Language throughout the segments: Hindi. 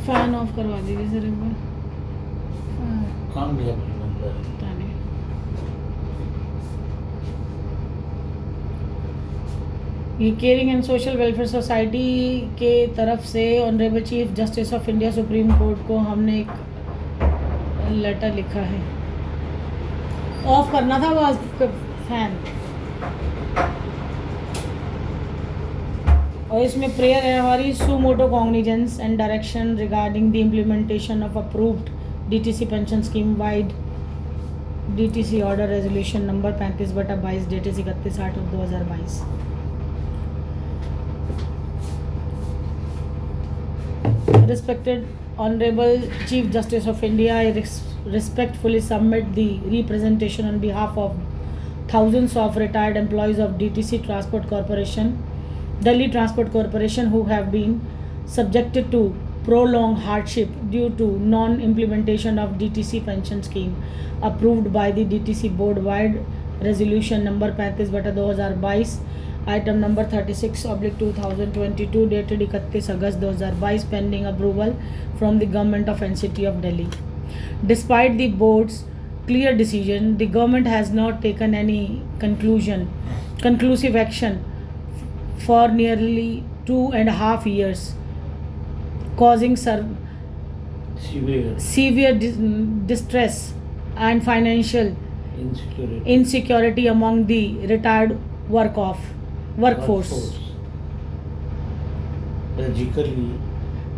फैन ऑफ करवा दीजिए सर एक बार। काम दिया बंदा है। पता नहीं। ये caring and social welfare society के तरफ से honourable chief justice of India supreme court को हमने एक लेटर लिखा है। ऑफ करना था वो फैन। और इसमें प्रेयर है हमारी suo motu cognizance and direction regarding the implementation of approved DTC pension scheme wide DTC order resolution number 35/22 dated 31/8/2022। Respected Honorable Chief Justice of India, I respectfully submit the representation on behalf of thousands of retired employees of DTC Transport Corporation, Delhi Transport Corporation, who have been subjected to prolonged hardship due to non-implementation of DTC pension scheme approved by the DTC board wide resolution number 35/2022 item number 36/2022 dated 31 August 2022 pending approval from the government of NCT of Delhi. Despite the board's clear decision, the government has not taken any conclusive action for nearly 2.5 years, causing severe distress and financial insecurity among the retired workforce.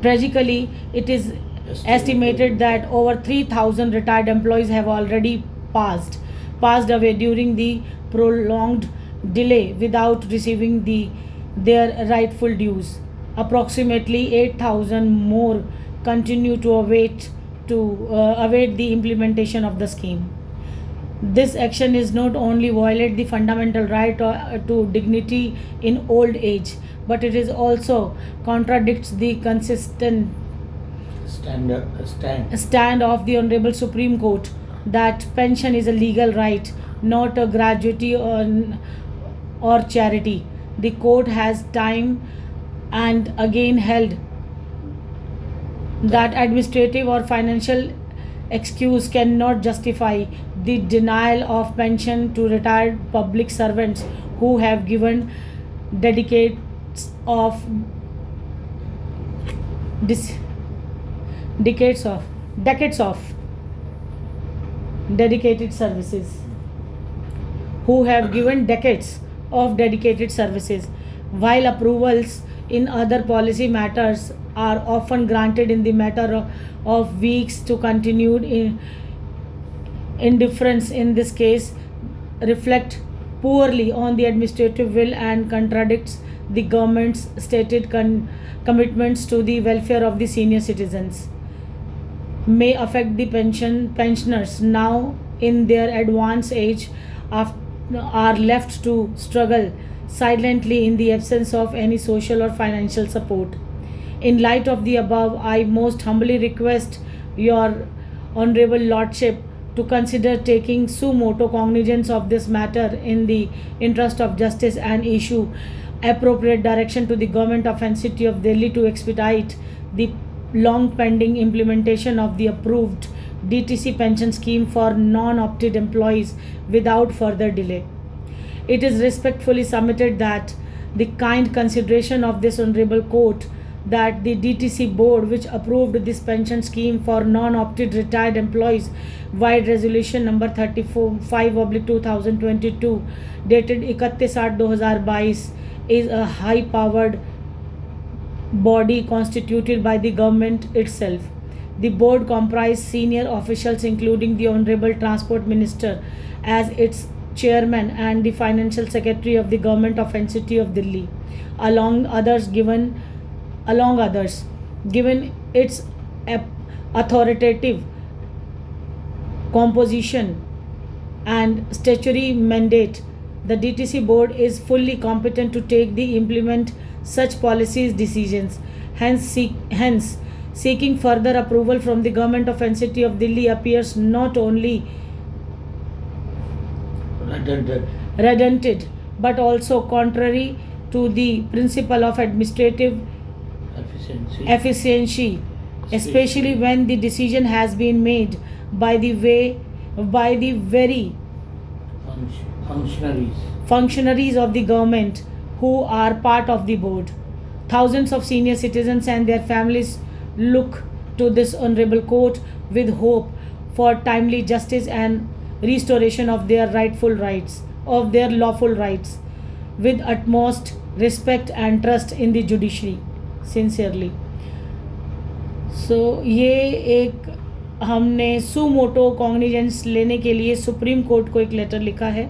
Tragically, it is estimated that over 3,000 retired employees have already passed away during the prolonged delay without receiving their rightful dues. Approximately 8,000 more continue to await the implementation of the scheme. This action is not only violate the fundamental right to dignity in old age, but it is also contradicts the consistent stand of the Honorable Supreme Court that pension is a legal right, not a gratuity or charity. The court has time and again held that administrative or financial excuse cannot justify the denial of pension to retired public servants who have given decades of dedicated services, while approvals in other policy matters are often granted in the matter of weeks to continued indifference in this case reflect poorly on the administrative will and contradicts the government's stated commitments to the welfare of the senior citizens, may affect the pensioners now in their advanced age are left to struggle silently in the absence of any social or financial support. In light of the above, I most humbly request your Honorable Lordship to consider taking suo motu cognizance of this matter in the interest of justice and issue appropriate direction to the government of NCT of Delhi to expedite the long pending implementation of the approved DTC pension scheme for non-opted employees without further delay. It is respectfully submitted that the kind consideration of this honorable court that the DTC board which approved this pension scheme for non-opted retired employees wide resolution number 35/2022 dated 31/8/2022 is a high powered body constituted by the government itself. The board comprised senior officials including the Honorable Transport Minister as its chairman and the financial secretary of the government of NCT of Delhi, along others given its authoritative composition and statutory mandate. The DTC board is fully competent to take the implement such policies decisions. Hence seeking further approval from the government of NCT of Delhi appears not only redundant but also contrary to the principle of administrative efficiency especially when the decision has been made by the very functionaries of the government who are part of the board. Thousands of senior citizens and their families look to this honorable court with hope for timely justice and restoration of their lawful rights, with utmost respect and trust in the judiciary. Sincerely. So ये एक हमने सुमोटो कॉग्निजेंस लेने के लिए सुप्रीम कोर्ट को एक लेटर लिखा है।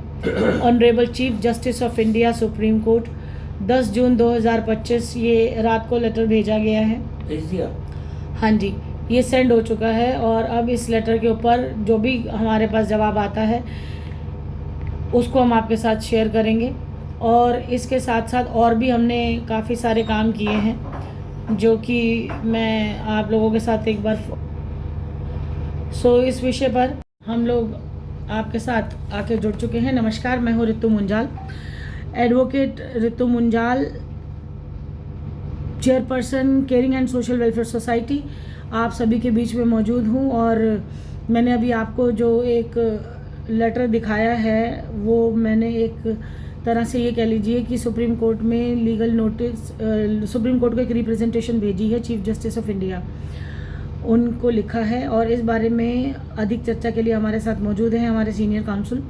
Honourable chief justice of India supreme court 10 जून 2025 ये रात को लेटर भेजा गया है। हाँ जी, ये सेंड हो चुका है और अब इस लेटर के ऊपर जो भी हमारे पास जवाब आता है उसको हम आपके साथ शेयर करेंगे। और इसके साथ साथ और भी हमने काफ़ी सारे काम किए हैं जो कि मैं आप लोगों के साथ एक बार इस विषय पर हम लोग आपके साथ आके जुड़ चुके हैं। नमस्कार, मैं हूँ Ritu Munjal, advocate Ritu Munjal, chairperson caring and social welfare society, आप सभी के बीच में मौजूद हूँ। और मैंने अभी आपको जो एक लेटर दिखाया है वो मैंने एक तरह से ये कह लीजिए कि सुप्रीम कोर्ट में लीगल नोटिस, सुप्रीम कोर्ट को एक रिप्रेजेंटेशन भेजी है चीफ जस्टिस ऑफ इंडिया, उनको लिखा है। और इस बारे में अधिक चर्चा के लिए हमारे साथ मौजूद हैं हमारे senior council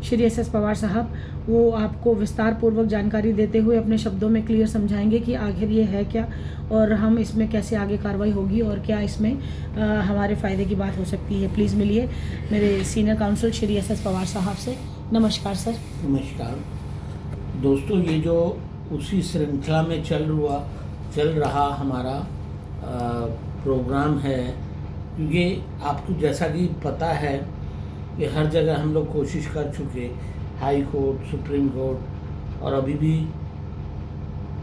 Shri S Pawar साहब। वो आपको विस्तार पूर्वक जानकारी देते हुए अपने शब्दों में क्लियर समझाएंगे कि आखिर ये है क्या और हम इसमें कैसे आगे कार्रवाई होगी और क्या इसमें हमारे फ़ायदे की बात हो सकती है। प्लीज़ मिलिए मेरे senior council Shri S Pawar साहब से। नमस्कार सर। नमस्कार दोस्तों, ये जो उसी श्रृंखला में चल रहा हमारा प्रोग्राम है, क्योंकि आपको जैसा कि पता है कि हर जगह हम लोग कोशिश कर चुके, हाई कोर्ट, सुप्रीम कोर्ट, और अभी भी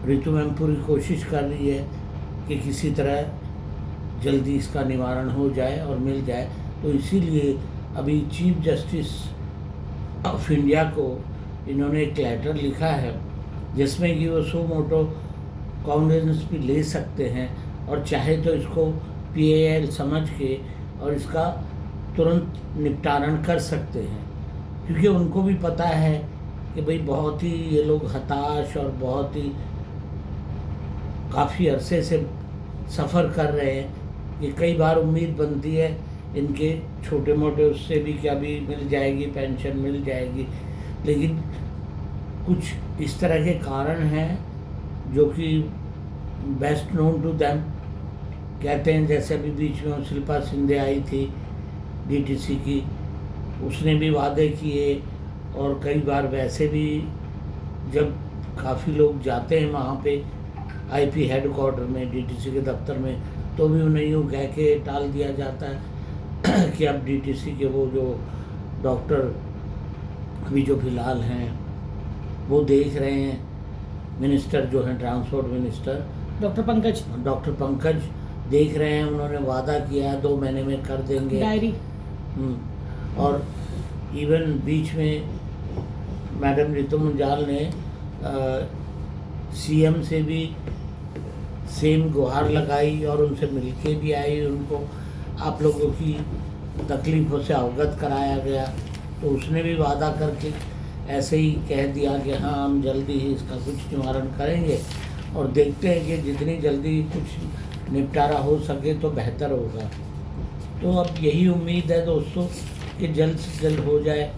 ऋतु मैम पूरी कोशिश कर रही है कि किसी तरह जल्दी इसका निवारण हो जाए और मिल जाए। तो इसीलिए अभी चीफ जस्टिस ऑफ इंडिया को इन्होंने एक लेटर लिखा है जिसमें कि वो सुमोटो कॉग्निजेंस भी ले सकते हैं और चाहे तो इसको PAL समझ के और इसका तुरंत निपटारण कर सकते हैं, क्योंकि उनको भी पता है कि भाई बहुत ही ये लोग हताश और बहुत ही काफ़ी अरसे से सफ़र कर रहे हैं कि कई बार उम्मीद बनती है इनके छोटे मोटे उससे भी क्या भी मिल जाएगी, पेंशन मिल जाएगी, लेकिन कुछ इस तरह के कारण हैं जो कि बेस्ट नोन टू दैम कहते हैं। जैसे अभी बीच में शिल्पा शिंदे आई थी DTC की, उसने भी वादे किए और कई बार वैसे भी जब काफ़ी लोग जाते हैं वहाँ पे IP हेडक्वार्टर में, DTC के दफ्तर में, तो भी उन्हें यूँ कह के टाल दिया जाता है कि अब DTC के वो जो डॉक्टर अभी जो फिलहाल हैं वो देख रहे हैं, मिनिस्टर जो हैं ट्रांसपोर्ट मिनिस्टर डॉक्टर पंकज देख रहे हैं, उन्होंने वादा किया है 2 महीने में कर देंगे डायरी। और इवन बीच में मैडम ऋतु मुंजाल ने CM से भी सेम गुहार लगाई और उनसे मिलके भी आई, उनको आप लोगों की तकलीफ़ों से अवगत कराया गया। तो उसने भी वादा करके ऐसे ही कह दिया कि हाँ हम जल्दी ही इसका कुछ निवारण करेंगे और देखते हैं कि जितनी जल्दी कुछ निपटारा हो सके तो बेहतर होगा। तो अब यही उम्मीद है दोस्तों कि जल्द से जल्द हो जाए,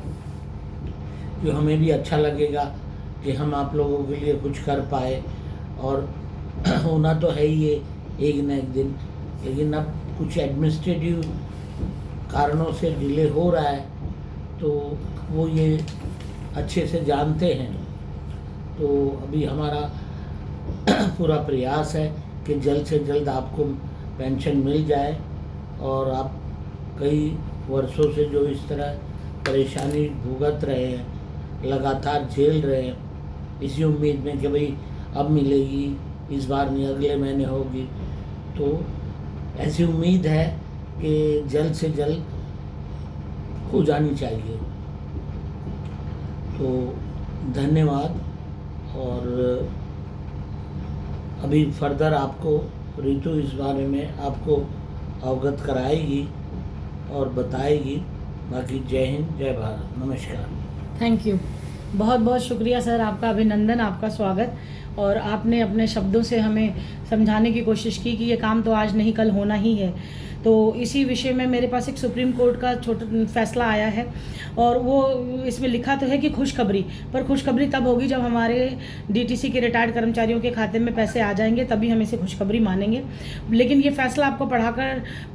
कि हमें भी अच्छा लगेगा कि हम आप लोगों के लिए कुछ कर पाए। और होना तो है ही ये एक न एक दिन, लेकिन अब कुछ एडमिनिस्ट्रेटिव कारणों से डिले हो रहा है, तो वो ये अच्छे से जानते हैं। तो अभी हमारा पूरा प्रयास है कि जल्द से जल्द आपको पेंशन मिल जाए और आप कई वर्षों से जो इस तरह परेशानी भुगत रहे हैं, लगातार झेल रहे हैं, इसी उम्मीद में कि भाई अब मिलेगी, इस बार नहीं अगले महीने होगी, तो ऐसी उम्मीद है कि जल्द से जल्द हो जानी चाहिए। तो धन्यवाद। और अभी फर्दर आपको ऋतु इस बारे में आपको अवगत कराएगी और बताएगी। बाकी जय हिंद, जय भारत, नमस्कार। थैंक यू, बहुत बहुत शुक्रिया सर, आपका अभिनंदन, आपका स्वागत। और आपने अपने शब्दों से हमें समझाने की कोशिश की कि ये काम तो आज नहीं कल होना ही है। तो इसी विषय में मेरे पास एक सुप्रीम कोर्ट का छोटा फैसला आया है और वो इसमें लिखा तो है कि खुशखबरी, पर खुशखबरी तब होगी जब हमारे डीटीसी के रिटायर्ड कर्मचारियों के खाते में पैसे आ जाएंगे, तभी हम इसे खुशखबरी मानेंगे। लेकिन ये फैसला आपको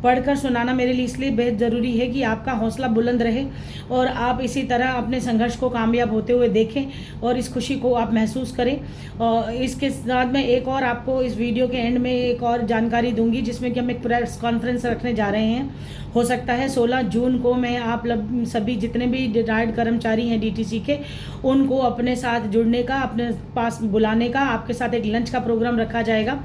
पढ़कर सुनाना मेरे लिए इसलिए बेहद ज़रूरी है कि आपका हौसला बुलंद रहे और आप इसी तरह अपने संघर्ष को कामयाब होते हुए देखें और इस खुशी को आप महसूस करें। और इसके साथ में एक और आपको इस वीडियो के एंड में एक और जानकारी दूंगी, जिसमें कि हम एक प्रेस कॉन्फ्रेंस रखने जा रहे हैं। हो सकता है 16 जून को मैं आप सभी जितने भी रिटायर्ड कर्मचारी हैं डीटीसी के, उनको अपने साथ जुड़ने का, अपने पास बुलाने का, आपके साथ एक लंच का प्रोग्राम रखा जाएगा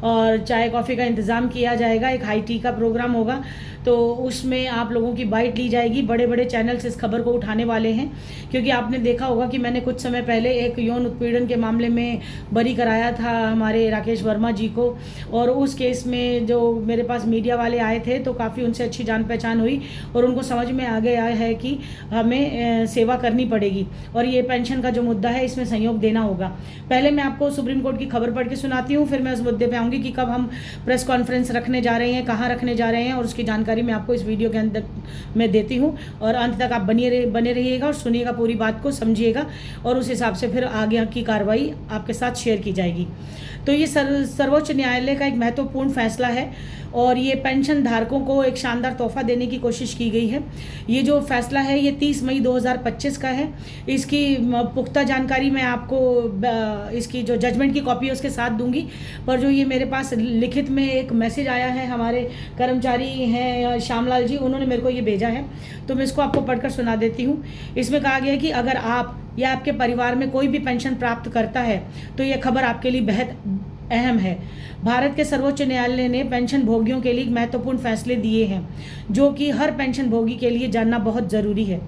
और चाय कॉफ़ी का इंतज़ाम किया जाएगा। एक हाई टी का प्रोग्राम होगा, तो उसमें आप लोगों की बाइट ली जाएगी। बड़े बड़े चैनल्स इस खबर को उठाने वाले हैं, क्योंकि आपने देखा होगा कि मैंने कुछ समय पहले एक यौन उत्पीड़न के मामले में बरी कराया था हमारे राकेश वर्मा जी को, और उस केस में जो मेरे पास मीडिया वाले आए थे तो काफ़ी उनसे अच्छी जान पहचान हुई और उनको समझ में आ गया है कि हमें सेवा करनी पड़ेगी और ये पेंशन का जो मुद्दा है इसमें सहयोग देना होगा। पहले मैं आपको सुप्रीम कोर्ट की खबर पढ़ के सुनाती हूँ, फिर मैं उस मुद्दे पे आऊँगी कि कब हम प्रेस कॉन्फ्रेंस रखने जा रहे हैं, कहाँ रखने जा रहे हैं, और उसकी जानकारी मैं आपको इस वीडियो के अंदर मैं देती हूँ। और अंत तक आप बने रहिएगा और सुनिएगा, पूरी बात को समझिएगा और उस हिसाब से फिर आगे की कार्रवाई आपके साथ शेयर की जाएगी। तो ये सर्वोच्च न्यायालय का एक महत्वपूर्ण फैसला है और ये पेंशन धारकों को एक शानदार तोहफा देने की कोशिश की गई है। ये जो फैसला है ये 30 मई 2025 का है। इसकी पुख्ता जानकारी मैं आपको इसकी जो जजमेंट की कॉपी है उसके साथ दूंगी, पर जो ये मेरे पास लिखित में एक मैसेज आया है, हमारे कर्मचारी हैं श्यामलाल जी, उन्होंने मेरे को ये भेजा है, तो मैं इसको आपको पढ़कर सुना देती हूँ। इसमें कहा गया है कि अगर आप या आपके परिवार में कोई भी पेंशन प्राप्त करता है तो यह खबर आपके लिए बेहद अहम है। भारत के सर्वोच्च न्यायालय ने पेंशन भोगियों के लिए महत्वपूर्ण फैसले दिए हैं, जो कि हर पेंशन भोगी के लिए जानना बहुत ज़रूरी है।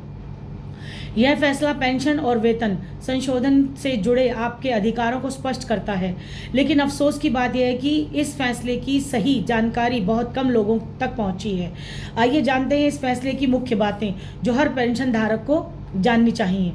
यह फैसला पेंशन और वेतन संशोधन से जुड़े आपके अधिकारों को स्पष्ट करता है, लेकिन अफसोस की बात यह है कि इस फैसले की सही जानकारी बहुत कम लोगों तक पहुंची है। आइए जानते हैं इस फैसले की मुख्य बातें जो हर पेंशन धारक को जाननी चाहिए।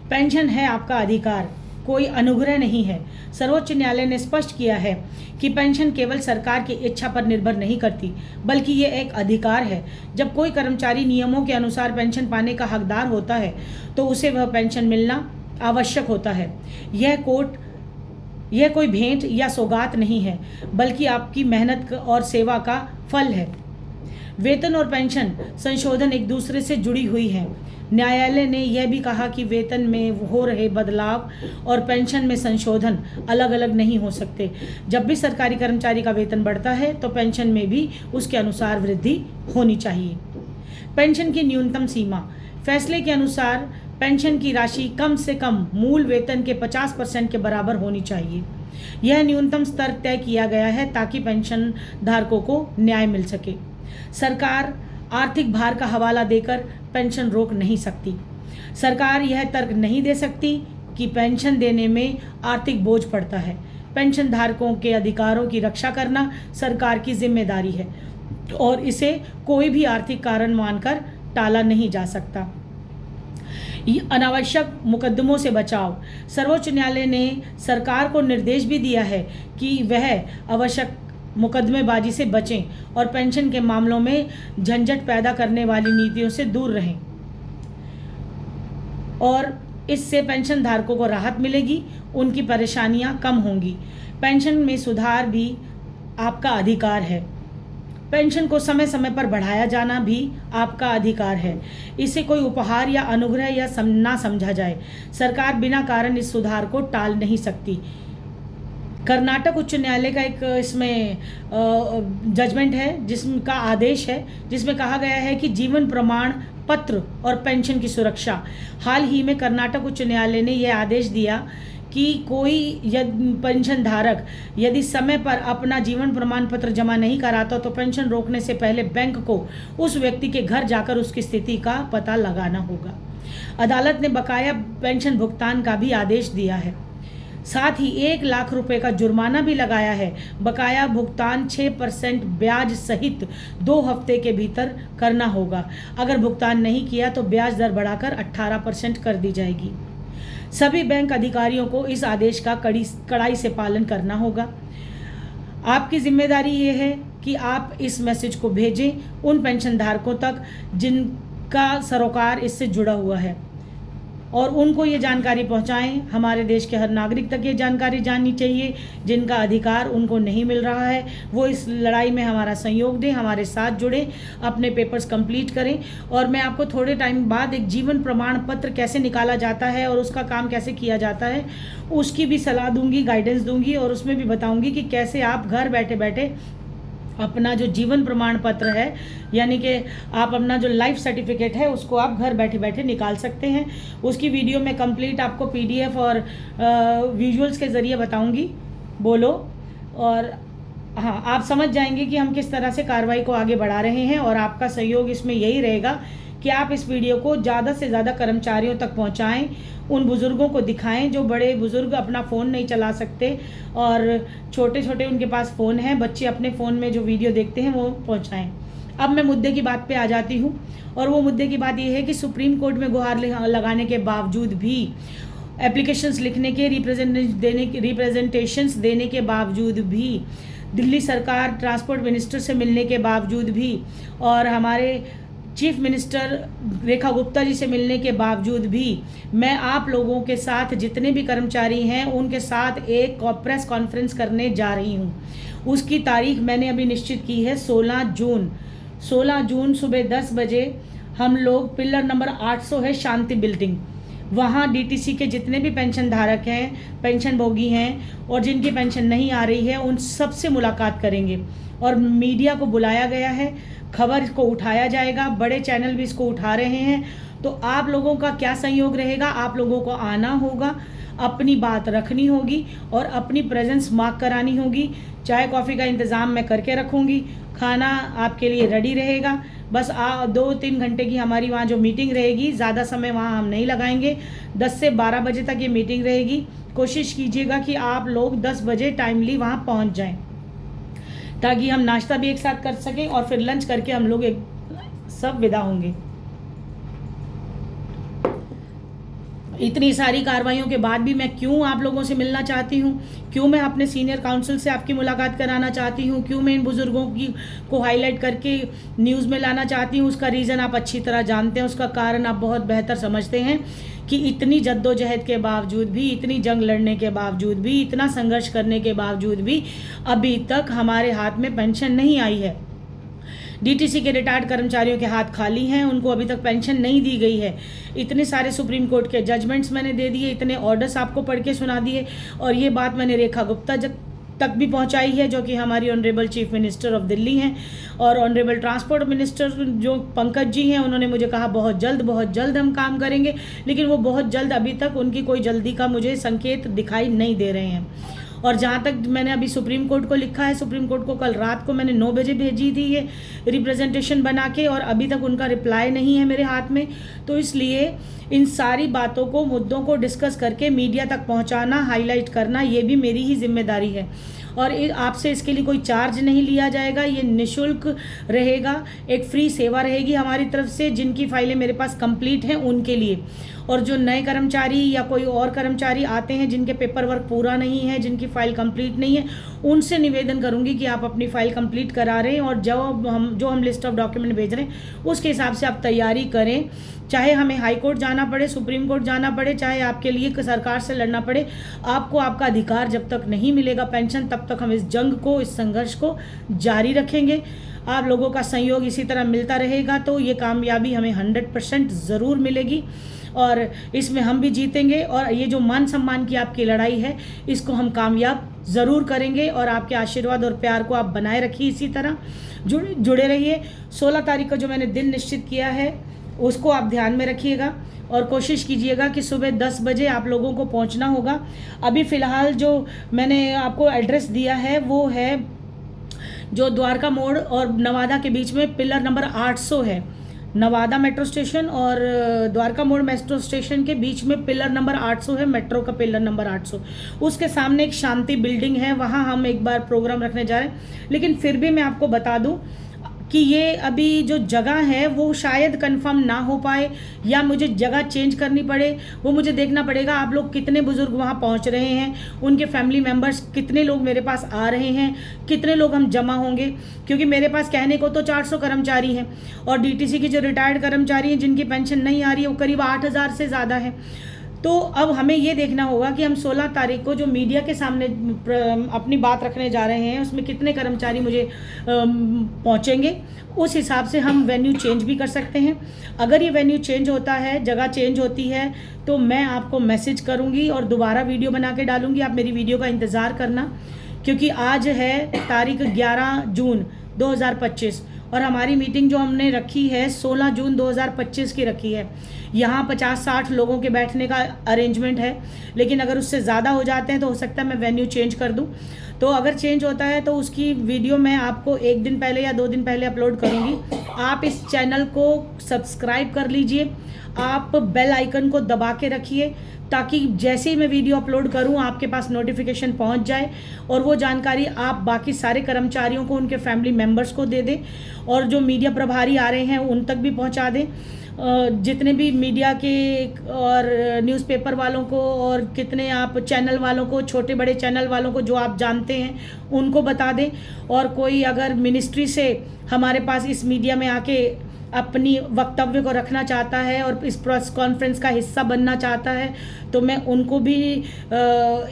पेंशन है आपका अधिकार, कोई अनुग्रह नहीं है। सर्वोच्च न्यायालय ने स्पष्ट किया है कि पेंशन केवल सरकार की इच्छा पर निर्भर नहीं करती, बल्कि ये एक अधिकार है। जब कोई कर्मचारी नियमों के अनुसार पेंशन पाने का हकदार होता है तो उसे वह पेंशन मिलना आवश्यक होता है। यह कोई भेंट या सौगात नहीं है, बल्कि आपकी मेहनत और सेवा का फल है। वेतन और पेंशन संशोधन एक दूसरे से जुड़ी हुई हैं। न्यायालय ने यह भी कहा कि वेतन में हो रहे बदलाव और पेंशन में संशोधन अलग अलग नहीं हो सकते। जब भी सरकारी कर्मचारी का वेतन बढ़ता है तो पेंशन में भी उसके अनुसार वृद्धि होनी चाहिए। पेंशन की न्यूनतम सीमा। फैसले के अनुसार पेंशन की राशि कम से कम मूल वेतन के 50% के बराबर होनी चाहिए। यह न्यूनतम स्तर तय किया गया है ताकि पेंशन धारकों को न्याय मिल सके। सरकार आर्थिक भार का हवाला देकर पेंशन रोक नहीं सकती। सरकार यह तर्क नहीं दे सकती कि पेंशन देने में आर्थिक बोझ पड़ता है। पेंशन धारकों के अधिकारों की रक्षा करना सरकार की जिम्मेदारी है और इसे कोई भी आर्थिक कारण मानकर टाला नहीं जा सकता। अनावश्यक मुकदमों से बचाव। सर्वोच्च न्यायालय ने सरकार को निर्देश भी दिया है कि वह आवश्यक मुकदमेबाजी से बचें और पेंशन के मामलों में झंझट पैदा करने वाली नीतियों से दूर रहें, और इससे पेंशन धारकों को राहत मिलेगी, उनकी परेशानियां कम होंगी। पेंशन में सुधार भी आपका अधिकार है। पेंशन को समय समय पर बढ़ाया जाना भी आपका अधिकार है। इसे कोई उपहार या अनुग्रह या ना समझा जाए। सरकार बिना कारण इस सुधार को टाल नहीं सकती। कर्नाटक उच्च न्यायालय का एक इसमें जजमेंट है, जिसका आदेश है, जिसमें कहा गया है कि जीवन प्रमाण पत्र और पेंशन की सुरक्षा। हाल ही में कर्नाटक उच्च न्यायालय ने यह आदेश दिया कि कोई पेंशन धारक यदि समय पर अपना जीवन प्रमाण पत्र जमा नहीं कराता तो पेंशन रोकने से पहले बैंक को उस व्यक्ति के घर जाकर उसकी स्थिति का पता लगाना होगा। अदालत ने बकाया पेंशन भुगतान का भी आदेश दिया है। साथ ही 1 लाख रुपए का जुर्माना भी लगाया है। बकाया भुगतान 6% ब्याज सहित 2 हफ्ते के भीतर करना होगा। अगर भुगतान नहीं किया तो ब्याज दर बढ़ाकर 18% कर दी जाएगी। सभी बैंक अधिकारियों को इस आदेश का कड़ाई से पालन करना होगा। आपकी जिम्मेदारी ये है कि आप इस मैसेज को भेजें उन पेंशन धारकों तक जिनका सरोकार इससे जुड़ा हुआ है, और उनको ये जानकारी पहुंचाएं। हमारे देश के हर नागरिक तक ये जानकारी जाननी चाहिए। जिनका अधिकार उनको नहीं मिल रहा है वो इस लड़ाई में हमारा सहयोग दें, हमारे साथ जुड़ें, अपने पेपर्स कंप्लीट करें। और मैं आपको थोड़े टाइम बाद एक जीवन प्रमाण पत्र कैसे निकाला जाता है और उसका काम कैसे किया जाता है उसकी भी सलाह दूंगी, गाइडेंस दूंगी, और उसमें भी बताऊंगी कि कैसे आप घर बैठे बैठे अपना जो जीवन प्रमाण पत्र है, यानी कि आप अपना जो लाइफ सर्टिफिकेट है उसको आप घर बैठे बैठे निकाल सकते हैं। उसकी वीडियो मैं कंप्लीट आपको PDF और विजुअल्स के ज़रिए बताऊंगी। बोलो, और हाँ, आप समझ जाएंगे कि हम किस तरह से कार्रवाई को आगे बढ़ा रहे हैं। और आपका सहयोग इसमें यही रहेगा कि आप इस वीडियो को ज़्यादा से ज़्यादा कर्मचारियों तक पहुंचाएं, उन बुज़ुर्गों को दिखाएं जो बड़े बुज़ुर्ग अपना फ़ोन नहीं चला सकते और छोटे छोटे उनके पास फ़ोन हैं, बच्चे अपने फ़ोन में जो वीडियो देखते हैं वो पहुंचाएं। अब मैं मुद्दे की बात पे आ जाती हूँ, और वो मुद्दे की बात ये है कि सुप्रीम कोर्ट में गुहार लगाने के बावजूद भी, एप्लीकेशंस लिखने के, रिप्रेजेंटेशंस देने के बावजूद भी, दिल्ली सरकार ट्रांसपोर्ट मिनिस्टर से मिलने के बावजूद भी, और हमारे चीफ मिनिस्टर रेखा गुप्ता जी से मिलने के बावजूद भी, मैं आप लोगों के साथ जितने भी कर्मचारी हैं उनके साथ एक प्रेस कॉन्फ्रेंस करने जा रही हूं। उसकी तारीख मैंने अभी निश्चित की है 16 जून। 16 जून सुबह 10 बजे हम लोग पिलर नंबर 800 है शांति बिल्डिंग, वहाँ DTC के जितने भी पेंशन धारक हैं, पेंशन भोगी हैं और जिनकी पेंशन नहीं आ रही है, उन सब से मुलाकात करेंगे। और मीडिया को बुलाया गया है, खबर को उठाया जाएगा, बड़े चैनल भी इसको उठा रहे हैं। तो आप लोगों का क्या सहयोग रहेगा? आप लोगों को आना होगा, अपनी बात रखनी होगी और अपनी प्रेजेंस मार्क करानी होगी। चाय कॉफ़ी का इंतज़ाम मैं करके रखूँगी, खाना आपके लिए रेडी रहेगा। बस 2-3 घंटे की हमारी वहाँ जो मीटिंग रहेगी, ज़्यादा समय वहाँ हम नहीं लगाएंगे। 10 से 12 बजे तक ये मीटिंग रहेगी। कोशिश कीजिएगा कि आप लोग 10 बजे टाइमली वहाँ पहुँच जाएं, ताकि हम नाश्ता भी एक साथ कर सकें और फिर लंच करके हम लोग सब विदा होंगे। इतनी सारी कार्रवाइयों के बाद भी मैं क्यों आप लोगों से मिलना चाहती हूँ, क्यों मैं अपने सीनियर काउंसिल से आपकी मुलाकात कराना चाहती हूँ, क्यों मैं इन बुज़ुर्गों को हाईलाइट करके न्यूज़ में लाना चाहती हूँ, उसका रीज़न आप अच्छी तरह जानते हैं, उसका कारण आप बहुत बेहतर समझते हैं कि इतनी जद्दोजहद के बावजूद भी, इतनी जंग लड़ने के बावजूद भी, इतना संघर्ष करने के बावजूद भी अभी तक हमारे हाथ में पेंशन नहीं आई है। DTC के रिटायर्ड कर्मचारियों के हाथ खाली हैं, उनको अभी तक पेंशन नहीं दी गई है। इतने सारे सुप्रीम कोर्ट के जजमेंट्स मैंने दे दिए, इतने ऑर्डर्स आपको पढ़ के सुना दिए, और ये बात मैंने रेखा गुप्ता तक भी पहुंचाई है, जो कि हमारी honourable chief minister of Delhi हैं, और ऑनरेबल ट्रांसपोर्ट मिनिस्टर जो पंकज जी हैं, उन्होंने मुझे कहा बहुत जल्द हम काम करेंगे, लेकिन वो बहुत जल्द, अभी तक उनकी कोई जल्दी का मुझे संकेत दिखाई नहीं दे रहे हैं। और जहाँ तक मैंने अभी सुप्रीम कोर्ट को लिखा है, सुप्रीम कोर्ट को कल रात को मैंने 9 बजे भेजी थी ये रिप्रेजेंटेशन बना के, और अभी तक उनका रिप्लाई नहीं है मेरे हाथ में। तो इसलिए इन सारी बातों को, मुद्दों को डिस्कस करके मीडिया तक पहुंचाना, हाईलाइट करना, ये भी मेरी ही जिम्मेदारी है। और आपसे इसके लिए कोई चार्ज नहीं लिया जाएगा, ये निःशुल्क रहेगा, एक फ्री सेवा रहेगी हमारी तरफ से। जिनकी फाइलें मेरे पास कंप्लीट हैं उनके लिए, और जो नए कर्मचारी या कोई और कर्मचारी आते हैं जिनके पेपर वर्क पूरा नहीं है, जिनकी फ़ाइल कंप्लीट नहीं है, उनसे निवेदन करूंगी कि आप अपनी फ़ाइल कंप्लीट करा रहे हैं, और जो हम लिस्ट ऑफ डॉक्यूमेंट भेज रहे हैं उसके हिसाब से आप तैयारी करें। चाहे हमें हाई कोर्ट जाना पड़े, सुप्रीम कोर्ट जाना पड़े, चाहे आपके लिए सरकार से लड़ना पड़े, आपको आपका अधिकार जब तक नहीं मिलेगा पेंशन, तब तक हम इस जंग को, इस संघर्ष को जारी रखेंगे। आप लोगों का सहयोग इसी तरह मिलता रहेगा तो ये कामयाबी हमें 100% ज़रूर मिलेगी, और इसमें हम भी जीतेंगे। और ये जो मान सम्मान की आपकी लड़ाई है, इसको हम कामयाब ज़रूर करेंगे। और आपके आशीर्वाद और प्यार को आप बनाए रखिए, इसी तरह जुड़े रहिए। 16 तारीख को जो मैंने दिन निश्चित किया है उसको आप ध्यान में रखिएगा, और कोशिश कीजिएगा कि सुबह 10 बजे आप लोगों को पहुंचना होगा। अभी फ़िलहाल जो मैंने आपको एड्रेस दिया है वो है जो द्वारका मोड़ और नवादा के बीच में पिलर नंबर 800 है, नवादा मेट्रो स्टेशन और द्वारका मोड़ मेट्रो स्टेशन के बीच में पिलर नंबर 800 है, मेट्रो का पिलर नंबर 800। उसके सामने एक शांति बिल्डिंग है, वहाँ हम एक बार प्रोग्राम रखने जा रहे हैं। लेकिन फिर भी मैं आपको बता दूं कि ये अभी जो जगह है वो शायद कंफर्म ना हो पाए या मुझे जगह चेंज करनी पड़े, वो मुझे देखना पड़ेगा। आप लोग कितने बुजुर्ग वहाँ पहुँच रहे हैं, उनके फैमिली मेम्बर्स कितने लोग मेरे पास आ रहे हैं, कितने लोग हम जमा होंगे, क्योंकि मेरे पास कहने को तो 400 कर्मचारी हैं और डीटीसी के जो रिटायर्ड कर्मचारी हैं जिनकी पेंशन नहीं आ रही है वो करीब 8000 से ज़्यादा है। तो अब हमें ये देखना होगा कि हम 16 तारीख को जो मीडिया के सामने अपनी बात रखने जा रहे हैं उसमें कितने कर्मचारी मुझे पहुंचेंगे, उस हिसाब से हम वेन्यू चेंज भी कर सकते हैं। अगर ये वेन्यू चेंज होता है, जगह चेंज होती है, तो मैं आपको मैसेज करूंगी और दोबारा वीडियो बना के डालूंगी। आप मेरी वीडियो का इंतज़ार करना, क्योंकि आज है तारीख 11 जून 2025 और हमारी मीटिंग जो हमने रखी है 16 जून 2025 की रखी है। यहाँ 50-60 लोगों के बैठने का अरेंजमेंट है, लेकिन अगर उससे ज़्यादा हो जाते हैं तो हो सकता है मैं वेन्यू चेंज कर दूँ। तो अगर चेंज होता है तो उसकी वीडियो मैं आपको 1 दिन पहले या 2 दिन पहले अपलोड करूँगी। आप इस चैनल को सब्सक्राइब कर लीजिए, आप बेल आइकन को दबा के रखिए ताकि जैसे ही मैं वीडियो अपलोड करूं आपके पास नोटिफिकेशन पहुंच जाए और वो जानकारी आप बाकी सारे कर्मचारियों को, उनके फैमिली मेम्बर्स को दे दें और जो मीडिया प्रभारी आ रहे हैं उन तक भी पहुंचा दें। जितने भी मीडिया के और न्यूज़पेपर वालों को और कितने आप चैनल वालों को, छोटे बड़े चैनल वालों को जो आप जानते हैं उनको बता दें। और कोई अगर मिनिस्ट्री से हमारे पास इस मीडिया में आके अपनी वक्तव्य को रखना चाहता है और इस प्रेस कॉन्फ्रेंस का हिस्सा बनना चाहता है तो मैं उनको भी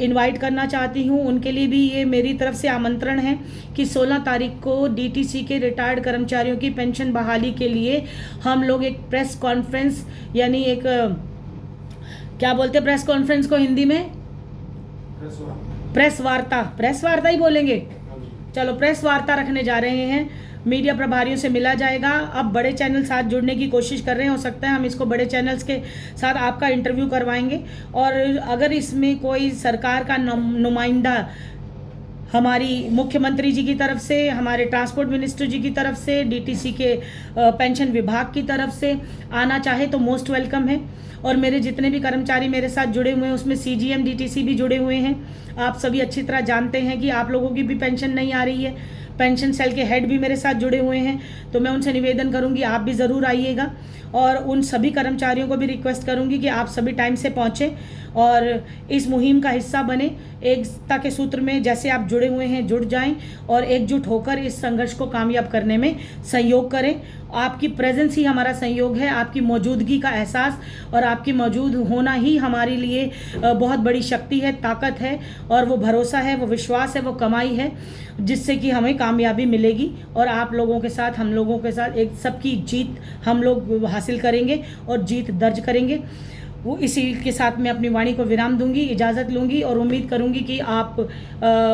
इनवाइट करना चाहती हूँ। उनके लिए भी ये मेरी तरफ से आमंत्रण है कि 16 तारीख को डीटीसी के रिटायर्ड कर्मचारियों की पेंशन बहाली के लिए हम लोग एक प्रेस कॉन्फ्रेंस, यानी एक क्या बोलते हैं प्रेस कॉन्फ्रेंस को हिंदी में, प्रेस वार्ता ही बोलेंगे। चलो, प्रेस वार्ता रखने जा रहे हैं। मीडिया प्रभारियों से मिला जाएगा। अब बड़े चैनल साथ जुड़ने की कोशिश कर रहे हैं, हो सकता है हम इसको बड़े चैनल्स के साथ आपका इंटरव्यू करवाएंगे। और अगर इसमें कोई सरकार का नुमाइंदा हमारी मुख्यमंत्री जी की तरफ से, हमारे ट्रांसपोर्ट मिनिस्टर जी की तरफ से, डीटीसी के पेंशन विभाग की तरफ से आना चाहे तो मोस्ट वेलकम है। और मेरे जितने भी कर्मचारी मेरे साथ जुड़े हुए हैं उसमें सीजीएम डीटीसी भी जुड़े हुए हैं। आप सभी अच्छी तरह जानते हैं कि आप लोगों की भी पेंशन नहीं आ रही है। पेंशन सेल के हेड भी मेरे साथ जुड़े हुए हैं, तो मैं उनसे निवेदन करूंगी आप भी ज़रूर आइएगा। और उन सभी कर्मचारियों को भी रिक्वेस्ट करूंगी कि आप सभी टाइम से पहुँचें और इस मुहिम का हिस्सा बने। एकता के सूत्र में जैसे आप जुड़े हुए हैं जुड़ जाएं और एकजुट होकर इस संघर्ष को कामयाब करने में सहयोग करें। आपकी प्रेजेंस ही हमारा सहयोग है, आपकी मौजूदगी का एहसास और आपकी मौजूद होना ही हमारे लिए बहुत बड़ी शक्ति है, ताकत है और वो भरोसा है, वो विश्वास है, वो कमाई है जिससे कि हमें कामयाबी मिलेगी। और आप लोगों के साथ, हम लोगों के साथ एक सबकी जीत हम लोग हासिल करेंगे और जीत दर्ज करेंगे। वो इसी के साथ मैं अपनी वाणी को विराम दूंगी, इजाज़त लूँगी और उम्मीद करूँगी कि आप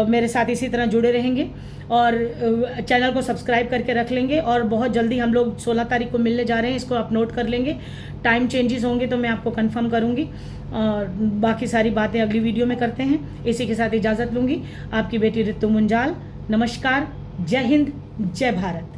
मेरे साथ इसी तरह जुड़े रहेंगे और चैनल को सब्सक्राइब करके रख लेंगे। और बहुत जल्दी हम लोग 16 तारीख को मिलने जा रहे हैं, इसको आप नोट कर लेंगे। टाइम चेंजेस होंगे तो मैं आपको कंफर्म करूँगी और बाकी सारी बातें अगली वीडियो में करते हैं। इसी के साथ इजाज़त लूँगी। आपकी बेटी ऋतु मुंजाल। नमस्कार, जय हिंद, जय भारत।